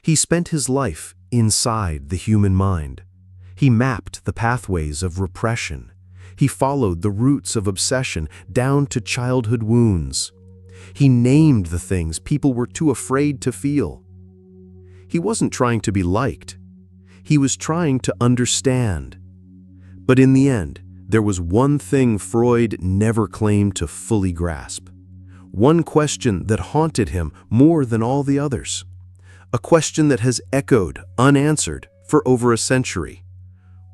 He spent his life inside the human mind. He mapped the pathways of repression. He followed the roots of obsession down to childhood wounds. He named the things people were too afraid to feel. He wasn't trying to be liked. He was trying to understand. But in the end, there was one thing Freud never claimed to fully grasp. One question that haunted him more than all the others. A question that has echoed, unanswered, for over a century.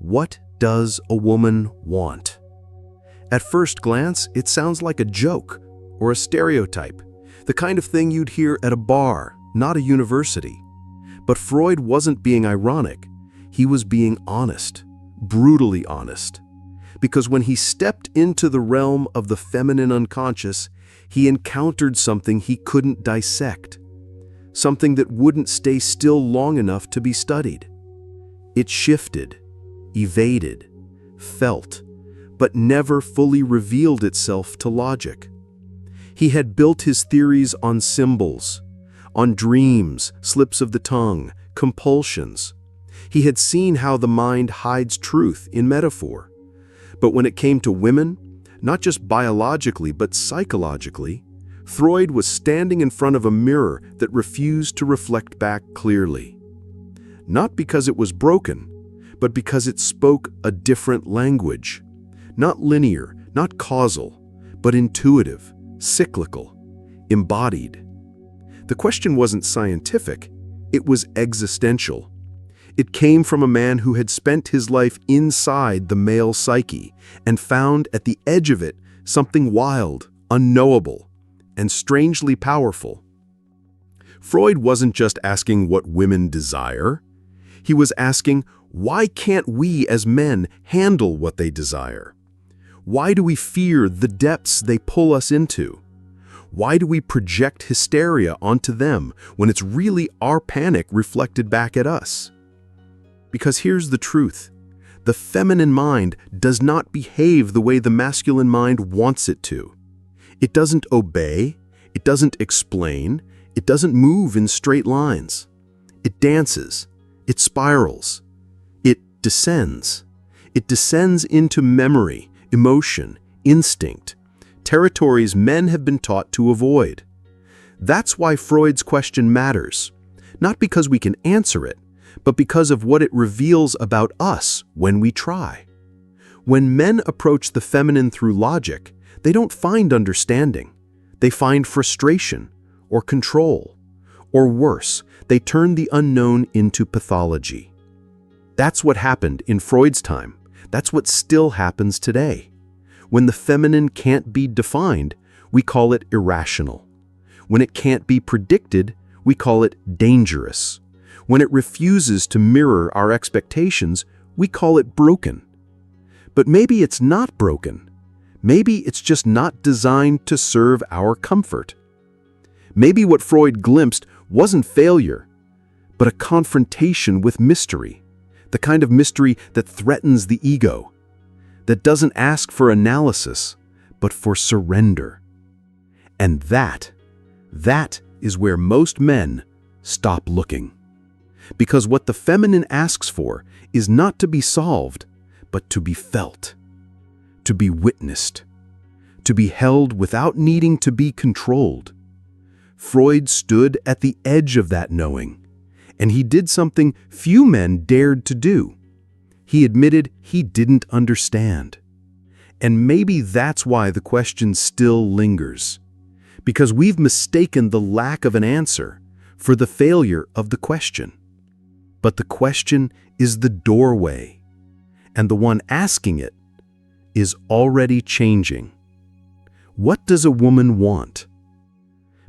What does a woman want? At first glance, it sounds like a joke or a stereotype, the kind of thing you'd hear at a bar, not a university. But Freud wasn't being ironic. He was being honest, brutally honest. Because when he stepped into the realm of the feminine unconscious, he encountered something he couldn't dissect, something that wouldn't stay still long enough to be studied. It shifted, evaded, felt, but never fully revealed itself to logic. He had built his theories on symbols, on dreams, slips of the tongue, compulsions. He had seen how the mind hides truth in metaphor. But when it came to women, not just biologically but psychologically, Freud was standing in front of a mirror that refused to reflect back clearly. Not because it was broken, but because it spoke a different language. Not linear, not causal, but intuitive, cyclical, embodied. The question wasn't scientific, it was existential. It came from a man who had spent his life inside the male psyche and found at the edge of it something wild, unknowable, and strangely powerful. Freud wasn't just asking what women desire. He was asking, why can't we as men handle what they desire? Why do we fear the depths they pull us into? Why do we project hysteria onto them when it's really our panic reflected back at us? Because here's the truth. The feminine mind does not behave the way the masculine mind wants it to. It doesn't obey, it doesn't explain, it doesn't move in straight lines. It dances, it spirals, it descends. It descends into memory, emotion, instinct, territories men have been taught to avoid. That's why Freud's question matters, not because we can answer it, but because of what it reveals about us when we try. When men approach the feminine through logic, they don't find understanding. They find frustration or control. Or worse, they turn the unknown into pathology. That's what happened in Freud's time. That's what still happens today. When the feminine can't be defined, we call it irrational. When it can't be predicted, we call it dangerous. When it refuses to mirror our expectations, we call it broken. But maybe it's not broken. Maybe it's just not designed to serve our comfort. Maybe what Freud glimpsed wasn't failure, but a confrontation with mystery, the kind of mystery that threatens the ego, that doesn't ask for analysis, but for surrender. And that is where most men stop looking. Because what the feminine asks for is not to be solved, but to be felt, to be witnessed, to be held without needing to be controlled. Freud stood at the edge of that knowing, and he did something few men dared to do. He admitted he didn't understand. And maybe that's why the question still lingers, because we've mistaken the lack of an answer for the failure of the question. But the question is the doorway, and the one asking it is already changing. What does a woman want?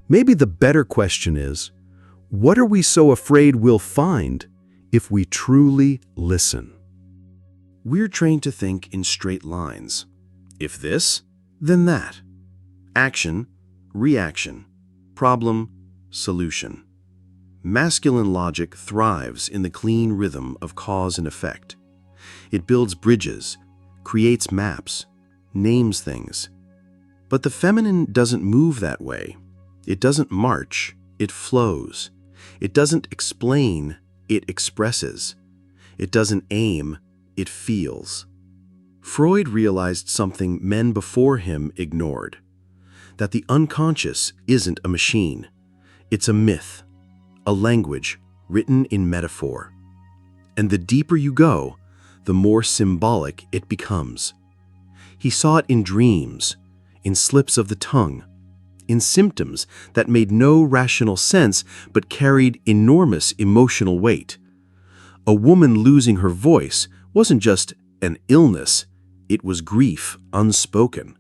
Maybe the better question is, what are we so afraid we'll find if we truly listen? We're trained to think in straight lines. If this, then that. Action, reaction, problem, solution. Masculine logic thrives in the clean rhythm of cause and effect. It builds bridges, creates maps, names things. But the feminine doesn't move that way. It doesn't march, it flows. It doesn't explain, it expresses. It doesn't aim, it feels. Freud realized something men before him ignored, that the unconscious isn't a machine. It's a myth, a language written in metaphor. And the deeper you go, the more symbolic it becomes. He saw it in dreams, in slips of the tongue, in symptoms that made no rational sense but carried enormous emotional weight. A woman losing her voice wasn't just an illness, it was grief unspoken.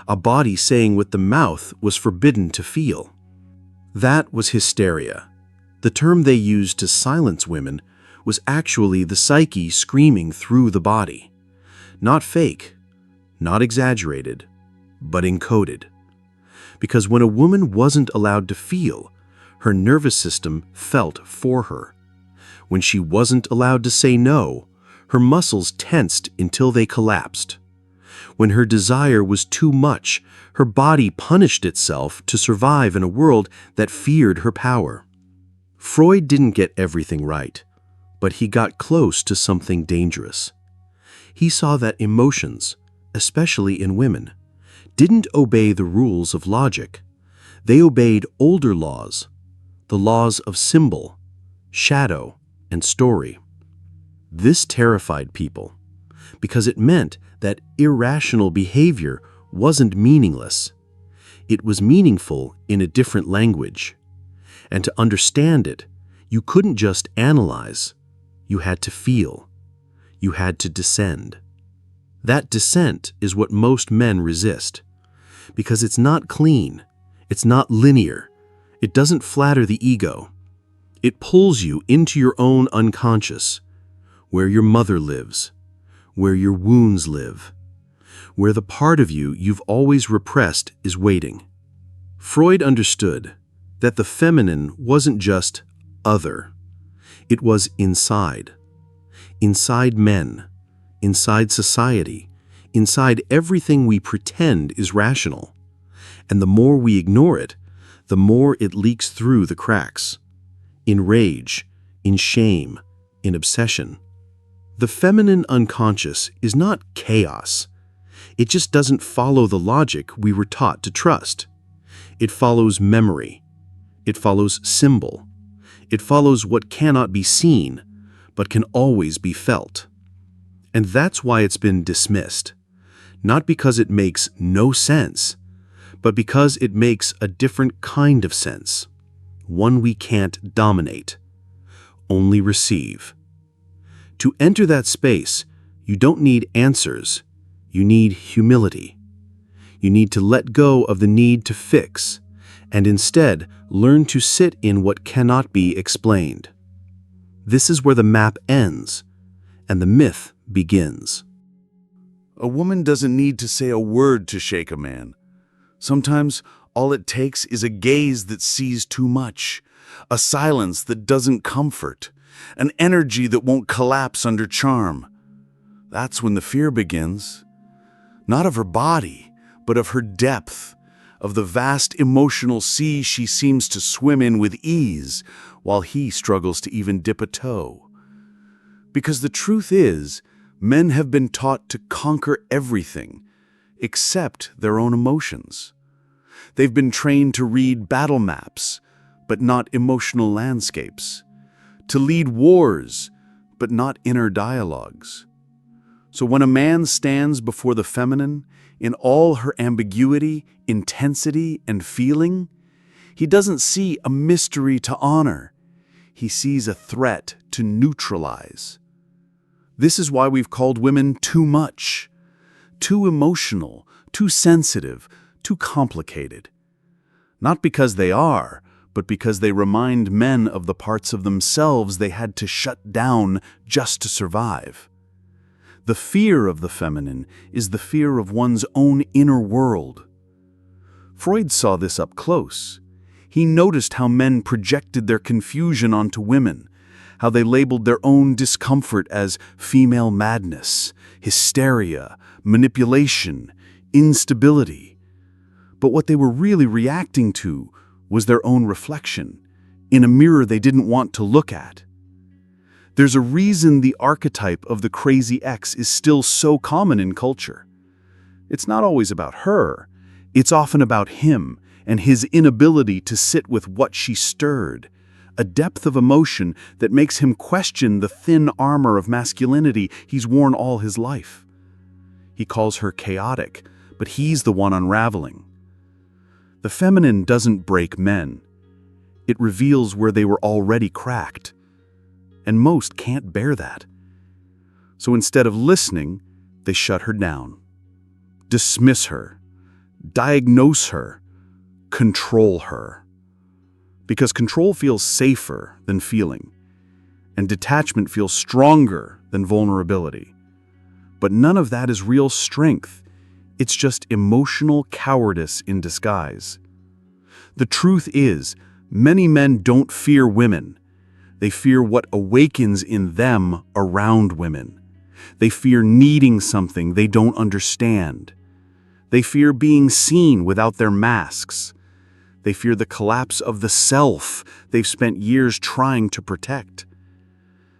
A body saying what the mouth was forbidden to feel. That was hysteria. The term they used to silence women was actually the psyche screaming through the body. Not fake, not exaggerated, but encoded. Because when a woman wasn't allowed to feel, her nervous system felt for her. When she wasn't allowed to say no, her muscles tensed until they collapsed. When her desire was too much, her body punished itself to survive in a world that feared her power. Freud didn't get everything right, but he got close to something dangerous. He saw that emotions, especially in women, didn't obey the rules of logic. They obeyed older laws, the laws of symbol, shadow, and story. This terrified people, because it meant that irrational behavior wasn't meaningless. It was meaningful in a different language. And to understand it, you couldn't just analyze. You had to feel. You had to descend. That descent is what most men resist, because it's not clean, it's not linear, it doesn't flatter the ego. It pulls you into your own unconscious, where your mother lives, where your wounds live, where the part of you you've always repressed is waiting. Freud understood that the feminine wasn't just other, it was inside. Inside men, inside society, inside everything we pretend is rational. And the more we ignore it, the more it leaks through the cracks. In rage, in shame, in obsession. The feminine unconscious is not chaos. It just doesn't follow the logic we were taught to trust. It follows memory. It follows symbol. It follows what cannot be seen, but can always be felt. And that's why it's been dismissed. Not because it makes no sense, but because it makes a different kind of sense. One we can't dominate, only receive. To enter that space, you don't need answers, you need humility. You need to let go of the need to fix, and instead learn to sit in what cannot be explained. This is where the map ends, and the myth begins. A woman doesn't need to say a word to shake a man. Sometimes all it takes is a gaze that sees too much, a silence that doesn't comfort, an energy that won't collapse under charm. That's when the fear begins. Not of her body, but of her depth, of the vast emotional sea she seems to swim in with ease, while he struggles to even dip a toe. Because the truth is, men have been taught to conquer everything, except their own emotions. They've been trained to read battle maps, but not emotional landscapes, to lead wars, but not inner dialogues. So when a man stands before the feminine, in all her ambiguity, intensity, and feeling, he doesn't see a mystery to honor. He sees a threat to neutralize. This is why we've called women too much, too emotional, too sensitive, too complicated. Not because they are, but because they remind men of the parts of themselves they had to shut down just to survive. The fear of the feminine is the fear of one's own inner world. Freud saw this up close. He noticed how men projected their confusion onto women, how they labeled their own discomfort as female madness, hysteria, manipulation, instability. But what they were really reacting to was their own reflection, in a mirror they didn't want to look at. There's a reason the archetype of the crazy ex is still so common in culture. It's not always about her. It's often about him and his inability to sit with what she stirred, a depth of emotion that makes him question the thin armor of masculinity he's worn all his life. He calls her chaotic, but he's the one unraveling. The feminine doesn't break men. It reveals where they were already cracked. And most can't bear that. So instead of listening, they shut her down, dismiss her, diagnose her, control her. Because control feels safer than feeling, and detachment feels stronger than vulnerability. But none of that is real strength. It's just emotional cowardice in disguise. The truth is, many men don't fear women. They fear what awakens in them around women. They fear needing something they don't understand. They fear being seen without their masks. They fear the collapse of the self they've spent years trying to protect.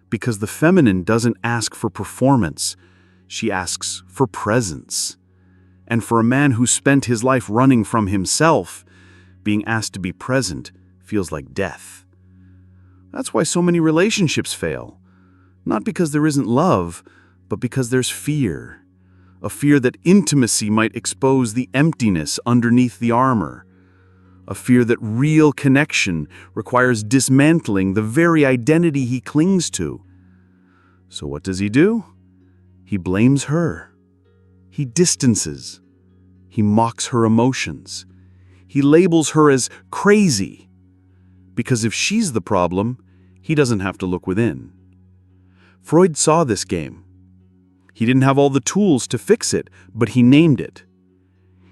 Because the feminine doesn't ask for performance, she asks for presence. And for a man who spent his life running from himself, being asked to be present feels like death. That's why so many relationships fail. Not because there isn't love, but because there's fear. A fear that intimacy might expose the emptiness underneath the armor. A fear that real connection requires dismantling the very identity he clings to. So what does he do? He blames her. He distances. He mocks her emotions. He labels her as crazy. Because if she's the problem, he doesn't have to look within. Freud saw this game. He didn't have all the tools to fix it, but he named it.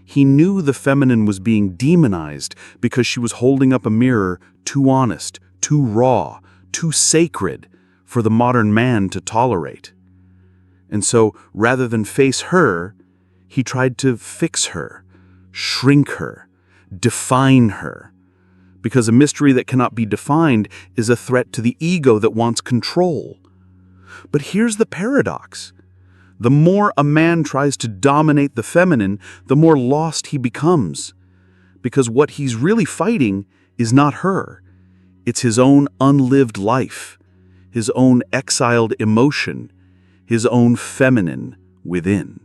He knew the feminine was being demonized because she was holding up a mirror too honest, too raw, too sacred for the modern man to tolerate. And so, rather than face her, he tried to fix her, shrink her, define her. Because a mystery that cannot be defined is a threat to the ego that wants control. But here's the paradox. The more a man tries to dominate the feminine, the more lost he becomes. Because what he's really fighting is not her. It's his own unlived life, his own exiled emotion, his own feminine within.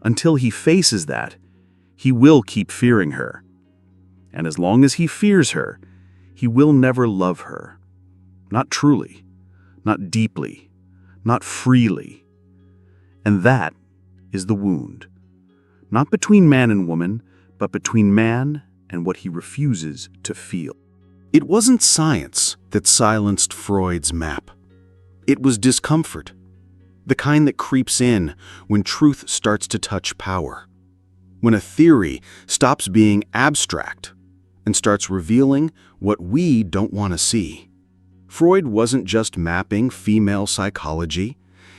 Until he faces that, he will keep fearing her. And as long as he fears her, he will never love her. Not truly, not deeply, not freely. And that is the wound. Not between man and woman, but between man and what he refuses to feel. It wasn't science that silenced Freud's map. It was discomfort. The kind that creeps in when truth starts to touch power. When a theory stops being abstract and starts revealing what we don't want to see. Freud wasn't just mapping female psychology.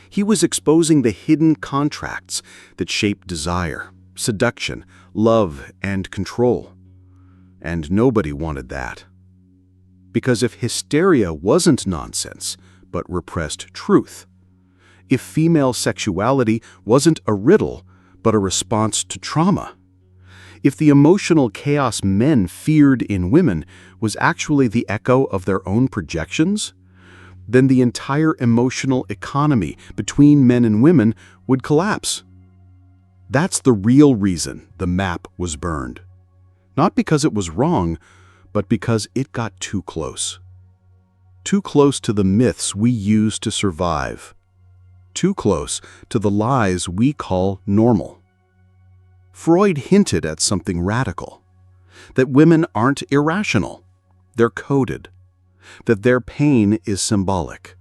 He was exposing the hidden contracts that shape desire, seduction, love, and control. And nobody wanted that. Because if hysteria wasn't nonsense, but repressed truth, if female sexuality wasn't a riddle, but a response to trauma, if the emotional chaos men feared in women was actually the echo of their own projections, then the entire emotional economy between men and women would collapse. That's the real reason the map was burned. Not because it was wrong, but because it got too close. Too close to the myths we use to survive. Too close to the lies we call normal. Freud hinted at something radical. That women aren't irrational. They're coded. That their pain is symbolic.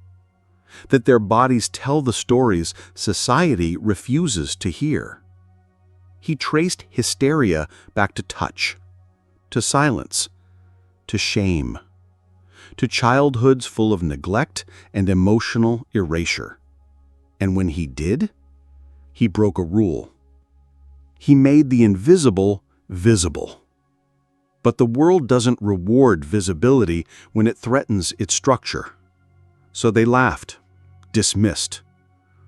That their bodies tell the stories society refuses to hear. He traced hysteria back to touch, to silence, to shame, to childhoods full of neglect and emotional erasure. And when he did, he broke a rule. He made the invisible visible. But the world doesn't reward visibility when it threatens its structure. So they laughed, dismissed,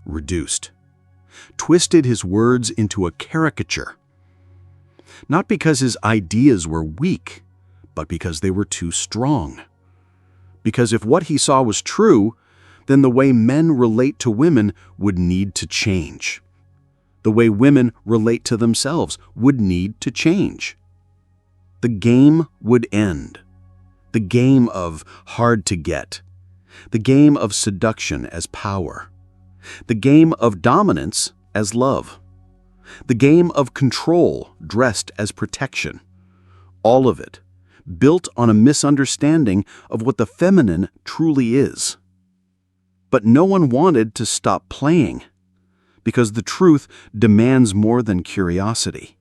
reduced, twisted his words into a caricature. Not because his ideas were weak, but because they were too strong. Because if what he saw was true, then the way men relate to women would need to change. The way women relate to themselves would need to change. The game would end. The game of hard to get. The game of seduction as power. The game of dominance as love. The game of control dressed as protection. All of it built on a misunderstanding of what the feminine truly is. But no one wanted to stop playing, because the truth demands more than curiosity.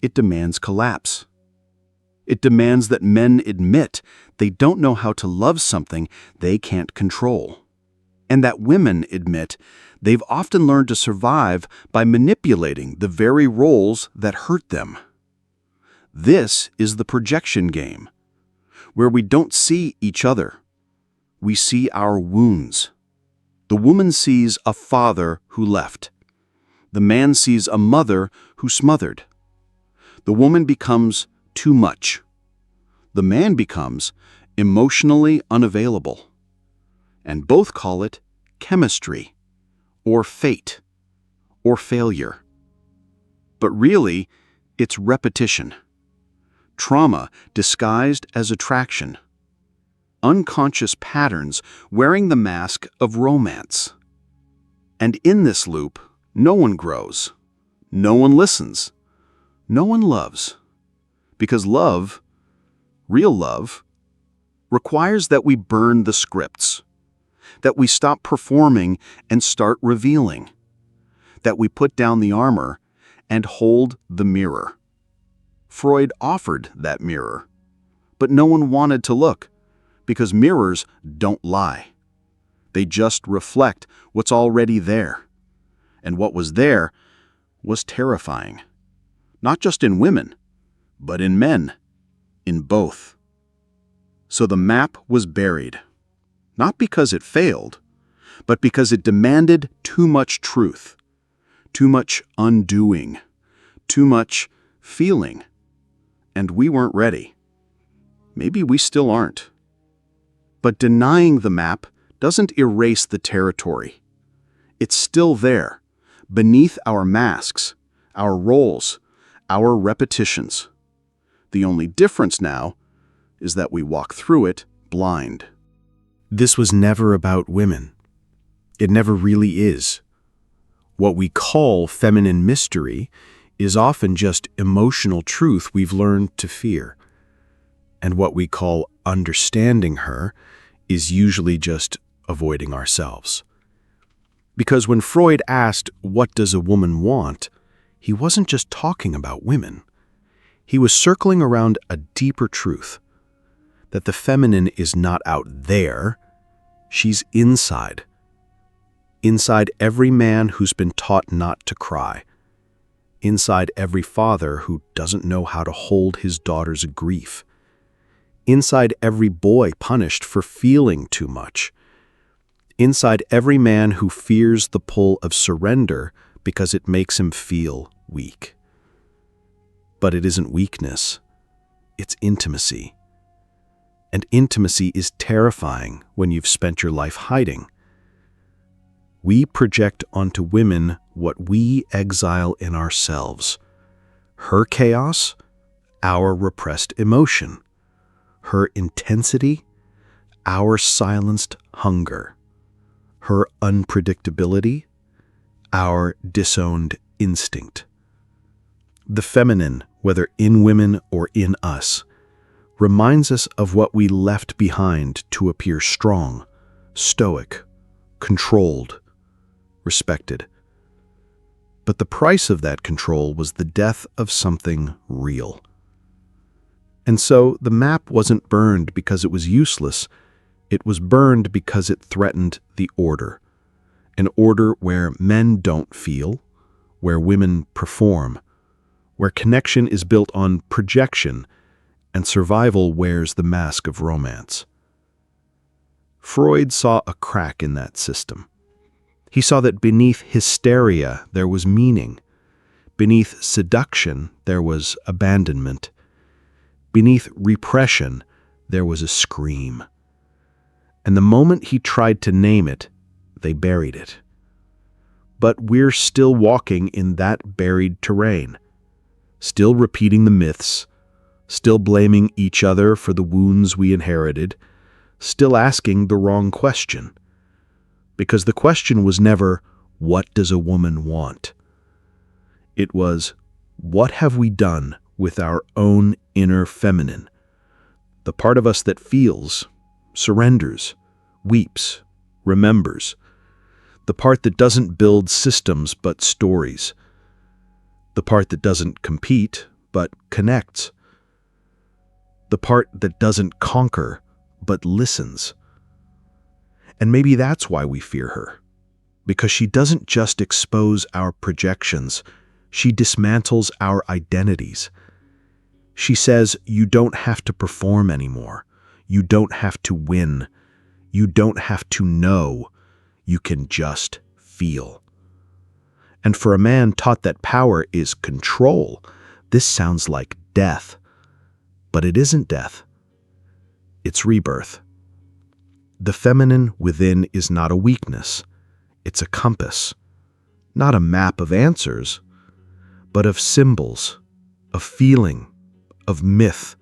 It demands collapse. It demands that men admit they don't know how to love something they can't control. And that women admit they've often learned to survive by manipulating the very roles that hurt them. This is the projection game, where we don't see each other. We see our wounds. The woman sees a father who left. The man sees a mother who smothered. The woman becomes too much. The man becomes emotionally unavailable. And both call it chemistry, or fate, or failure. But really, it's repetition. Trauma disguised as attraction. Unconscious patterns wearing the mask of romance. And in this loop, no one grows, no one listens, no one loves. Because love, real love, requires that we burn the scripts, that we stop performing and start revealing, that we put down the armor and hold the mirror. Freud offered that mirror, but no one wanted to look. Because mirrors don't lie. They just reflect what's already there. And what was there was terrifying. Not just in women, but in men. In both. So the map was buried. Not because it failed, but because it demanded too much truth. Too much undoing. Too much feeling. And we weren't ready. Maybe we still aren't. But denying the map doesn't erase the territory. It's still there, beneath our masks, our roles, our repetitions. The only difference now is that we walk through it blind. This was never about women. It never really is. What we call feminine mystery is often just emotional truth we've learned to fear. And what we call understanding her is usually just avoiding ourselves. Because when Freud asked, "What does a woman want?" he wasn't just talking about women. He was circling around a deeper truth, that the feminine is not out there, she's inside. Inside every man who's been taught not to cry. Inside every father who doesn't know how to hold his daughter's grief. Inside every boy punished for feeling too much. Inside every man who fears the pull of surrender because it makes him feel weak. But it isn't weakness, it's intimacy. And intimacy is terrifying when you've spent your life hiding. We project onto women what we exile in ourselves. Her chaos, our repressed emotion. Her intensity, our silenced hunger. Her unpredictability, our disowned instinct. The feminine, whether in women or in us, reminds us of what we left behind to appear strong, stoic, controlled, respected. But the price of that control was the death of something real. And so the map wasn't burned because it was useless. It was burned because it threatened the order. An order where men don't feel, where women perform, where connection is built on projection and survival wears the mask of romance. Freud saw a crack in that system. He saw that beneath hysteria there was meaning. Beneath seduction there was abandonment. Beneath repression there was a scream. And the moment he tried to name it, they buried it. But we're still walking in that buried terrain, still repeating the myths, still blaming each other for the wounds we inherited, still asking the wrong question. Because the question was never, what does a woman want? It was, what have we done with our own inner feminine? The part of us that feels, surrenders, weeps, remembers. The part that doesn't build systems but stories. The part that doesn't compete but connects. The part that doesn't conquer but listens. And maybe that's why we fear her. Because she doesn't just expose our projections, she dismantles our identities. She says, you don't have to perform anymore. You don't have to win. You don't have to know. You can just feel. And for a man taught that power is control, this sounds like death. But it isn't death. It's rebirth. The feminine within is not a weakness. It's a compass. Not a map of answers, but of symbols, of feeling, of myth,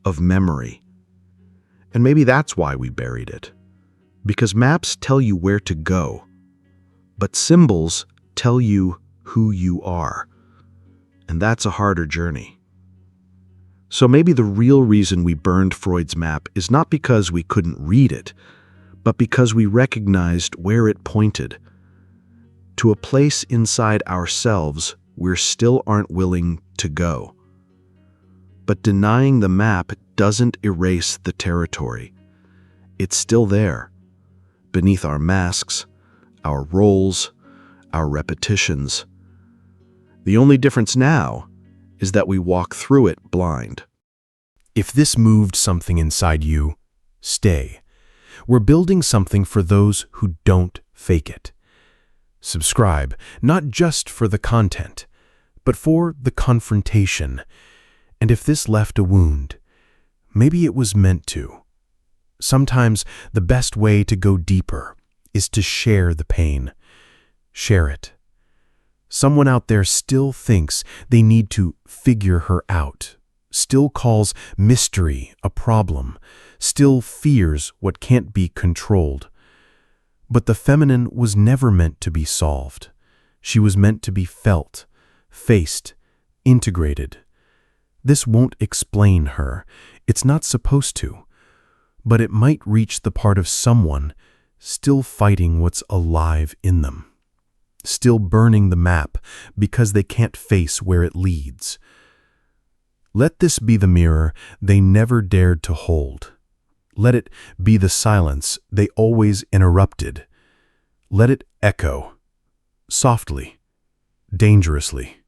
of memory. And maybe that's why we buried it. Because maps tell you where to go, but symbols tell you who you are. And that's a harder journey. So maybe the real reason we burned Freud's map is not because we couldn't read it, but because we recognized where it pointed. To a place inside ourselves we still aren't willing to go. But denying the map doesn't erase the territory. It's still there, beneath our masks, our roles, our repetitions. The only difference now is that we walk through it blind. If this moved something inside you, stay. We're building something for those who don't fake it. Subscribe, not just for the content, but for the confrontation. And if this left a wound, maybe it was meant to. Sometimes the best way to go deeper is to share the pain. Share it. Someone out there still thinks they need to figure her out, still calls mystery a problem, still fears what can't be controlled. But the feminine was never meant to be solved. She was meant to be felt, faced, integrated. This won't explain her. It's not supposed to. But it might reach the part of someone still fighting what's alive in them. Still burning the map because they can't face where it leads. Let this be the mirror they never dared to hold. Let it be the silence they always interrupted. Let it echo, softly, dangerously.